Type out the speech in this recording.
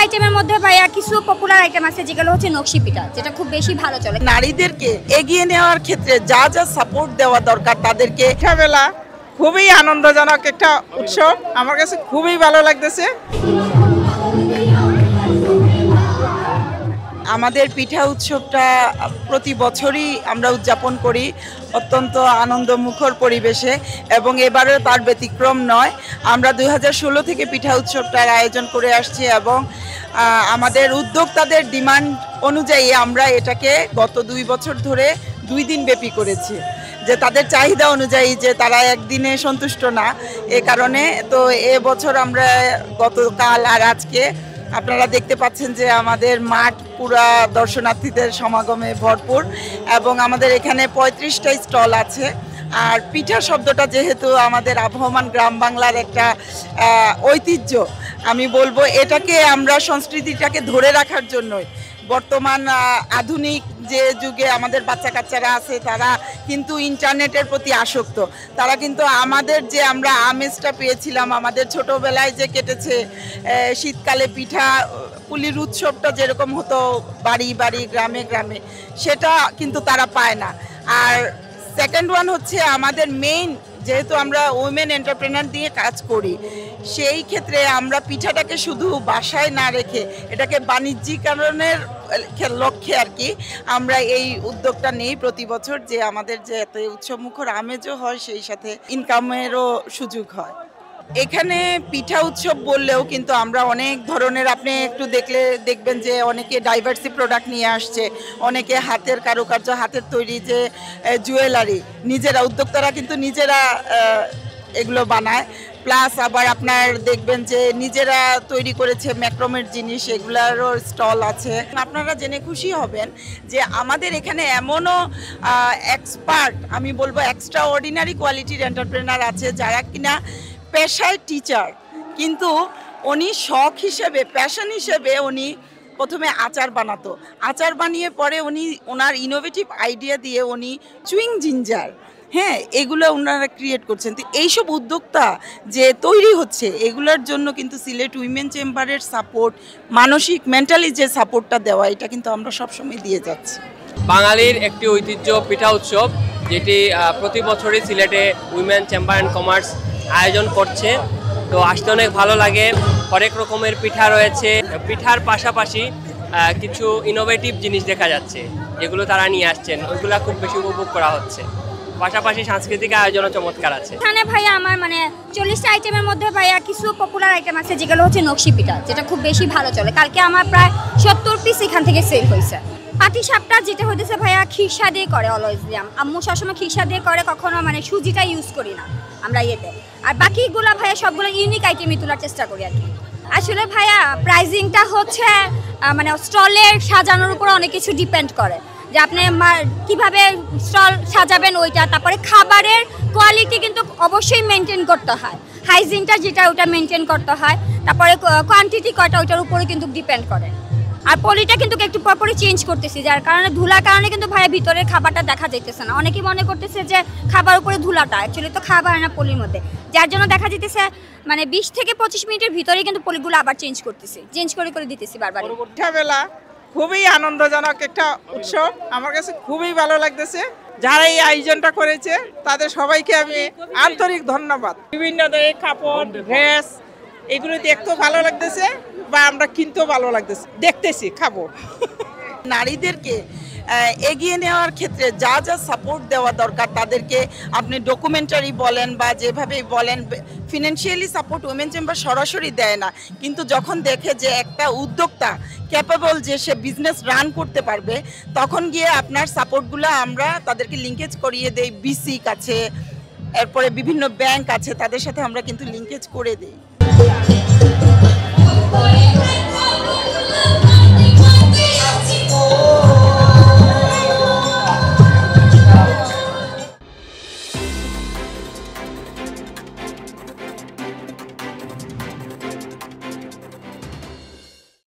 আইটেমের মধ্যে ভাইয়া কিছু পপুলার আইটেম আছে যেগুলো হচ্ছে নকশি পিঠা, যেটা খুব বেশি ভালো চলে। নারীদেরকে এগিয়ে নেওয়ার ক্ষেত্রে যা যা সাপোর্ট দেওয়া দরকার তাদেরকে। পিঠাবেলা খুবই আনন্দজনক একটা উৎসব, আমার কাছে খুবই ভালো লাগতেছে। আমাদের পিঠা উৎসবটা প্রতি বছরই আমরা উদযাপন করি অত্যন্ত আনন্দমুখর পরিবেশে, এবং এবারেও তার ব্যতিক্রম নয়। আমরা 2016 থেকে পিঠা উৎসবটার আয়োজন করে আসছি, এবং আমাদের উদ্যোক্তাদের ডিমান্ড অনুযায়ী আমরা এটাকে গত 2 বছর ধরে 2 দিন ব্যাপী করেছি, যে তাদের চাহিদা অনুযায়ী, যে তারা একদিনে সন্তুষ্ট না, এ কারণে। তো এবছর আমরা গতকাল আর আজকে আপনারা দেখতে পাচ্ছেন যে আমাদের মাঠ পুরা দর্শনার্থীদের সমাগমে ভরপুর, এবং আমাদের এখানে 35টা স্টল আছে। আর পিঠা শব্দটা যেহেতু আমাদের আবহমান গ্রাম বাংলার একটা ঐতিহ্য, আমি বলবো এটাকে আমরা সংস্কৃতিটাকে ধরে রাখার জন্যই বর্তমান আধুনিক যে যুগে আমাদের বাচ্চা কাচ্চারা আছে, তারা কিন্তু ইন্টারনেটের প্রতি আসক্ত। তারা কিন্তু আমাদের যে আমরা আমেজটা পেয়েছিলাম, আমাদের ছোটোবেলায় যে কেটেছে শীতকালে পিঠা পুলির উৎসবটা যেরকম হতো বাড়ি বাড়ি গ্রামে গ্রামে, সেটা কিন্তু তারা পায় না। আর সেকেন্ড ওয়ান হচ্ছে আমাদের মেইন, যেহেতু আমরা উইমেন এন্টারপ্রেনার দিয়ে কাজ করি, সেই ক্ষেত্রে আমরা পিঠাটাকে শুধু বাসায় না রেখে এটাকে বাণিজ্যিকরণের লক্ষ্যে আর কি আমরা এই উদ্যোগটা নেই প্রতি বছর, যে আমাদের যে এত উৎসবমুখর আমেজও হয়, সেই সাথে ইনকামেরও সুযোগ হয়। এখানে পিঠা উৎসব বললেও কিন্তু আমরা অনেক ধরনের, আপনি একটু দেখবেন যে অনেকে ডাইভার্সি প্রোডাক্ট নিয়ে আসছে, অনেকে হাতের কারুকার্য, হাতের তৈরি যে জুয়েলারি, নিজেরা উদ্যোক্তারা কিন্তু নিজেরা এগুলো বানায়। প্লাস আবার আপনার দেখবেন যে নিজেরা তৈরি করেছে ম্যাক্রোমের জিনিস, এগুলারও স্টল আছে। আপনারা জেনে খুশি হবেন যে আমাদের এখানে এমনও এক্সপার্ট, আমি বলবো এক্সট্রা অর্ডিনারি কোয়ালিটির এন্টারপ্রেনার আছে, যারা কিনা পেশায় টিচার, কিন্তু উনি শখ হিসেবে, প্যাশন হিসেবে উনি প্রথমে আচার বানাতো, আচার বানিয়ে পরে উনি ওনার ইনোভেটিভ আইডিয়া দিয়ে উনি চুইং জিঞ্জার, হ্যাঁ, এগুলো ওনারা ক্রিয়েট করছেন। তো এইসব উদ্যোক্তা যে তৈরি হচ্ছে, এগুলোর জন্য কিন্তু সিলেট উইমেন চেম্বারের সাপোর্ট, মানসিক মেন্টালি যে সাপোর্টটা দেওয়া, এটা কিন্তু আমরা সবসময় দিয়ে যাচ্ছি। বাঙালির একটি ঐতিহ্য পিঠা উৎসব, যেটি প্রতি বছরই সিলেটে উইমেন চেম্বার অ্যান্ড কমার্স আয়োজন করছে। তো আসতে অনেক ভালো লাগে। হরেক রকমের পিঠা রয়েছে, পিঠার পাশাপাশি কিছু ইনোভেটিভ জিনিস দেখা যাচ্ছে যেগুলো তারা নিয়ে আসছেন, ওইগুলো খুব বেশি উপভোগ করা হচ্ছে। পাশাপাশি সাংস্কৃতিক আয়োজনও চমৎকার আছে। এখানে ভাইয়া আমার 40টা আইটেমের মধ্যে ভাইয়া কিছু পপুলার আইটেম আছে যেগুলো হচ্ছে নকশি পিঠা, যেটা খুব বেশি ভালো চলে। কালকে আমার প্রায় 70 পিস এখান থেকে সেল হয়েছে। পাটিসাপটা যেটা হইতেছে ভাইয়া খিরসা দিয়ে করে, অলওয়েজ আম্মু সবসময় খিরসা দিয়ে করে, কখনো সুজিটা ইউজ করি না আমরা ইয়েতে। আর বাকিগুলো ভাইয়া সবগুলো ইউনিক আইটেমই তোলার চেষ্টা করি আর কি। আসলে ভাইয়া প্রাইজিংটা হচ্ছে স্টলের সাজানোর উপর অনেক কিছু ডিপেন্ড করে, যে আপনি কিভাবে স্টল সাজাবেন ওইটা। তারপরে খাবারের কোয়ালিটি কিন্তু অবশ্যই মেনটেন করতে হয়, হাইজিনটা যেটা ওটা মেনটেন করতে হয়। তারপরে কোয়ান্টিটি কয়টা, ওইটার উপরে কিন্তু ডিপেন্ড করে। আর পলিটা কিন্তু একটু পরপরই চেঞ্জ করতেছি, যার কারণে ধুলার কারণে কিন্তু ভাইয়া ভিতরের খাবারটা দেখা যাইতেছে না। অনেকেই মনে করতেছে যে খাবার উপরে ধুলাটা, অ্যাকচুয়ালি তো খাবার না পলির মধ্যে, যার জন্য দেখা যেতেছে 20 থেকে 25 মিনিটের ভিতরেই কিন্তু পলিগুলো আবার চেঞ্জ করে দিতেছি বারবার। পিঠাবেলা খুবই আনন্দজনক একটা উৎসব, আমার কাছে খুবই ভালো লাগতেছে। যারা এই আয়োজনটা করেছে তাদের সবাইকে আমি আন্তরিক ধন্যবাদ। বিভিন্ন ধরনের কাপড়, ড্রেস, এগুলো দেখতেও ভালো লাগতেছে, বা আমরা কিনতেও ভালো লাগতেছে, দেখতেছি, খাবো। নারীদেরকে এগিয়ে নেওয়ার ক্ষেত্রে যা যা সাপোর্ট দেওয়া দরকার তাদেরকে, আপনি ডকুমেন্টারি বলেন বা যেভাবেই বলেন, ফিনান্সিয়ালি সাপোর্ট উইমেন চেম্বার সরাসরি দেয় না, কিন্তু যখন দেখে যে একটা উদ্যোক্তা ক্যাপেবল, যে সে বিজনেস রান করতে পারবে, তখন গিয়ে আপনার সাপোর্টগুলো আমরা তাদেরকে লিঙ্কেজ করিয়ে দেই। বিসিক আছে, এরপরে বিভিন্ন ব্যাংক আছে, তাদের সাথে আমরা কিন্তু লিঙ্কেজ করে দিই।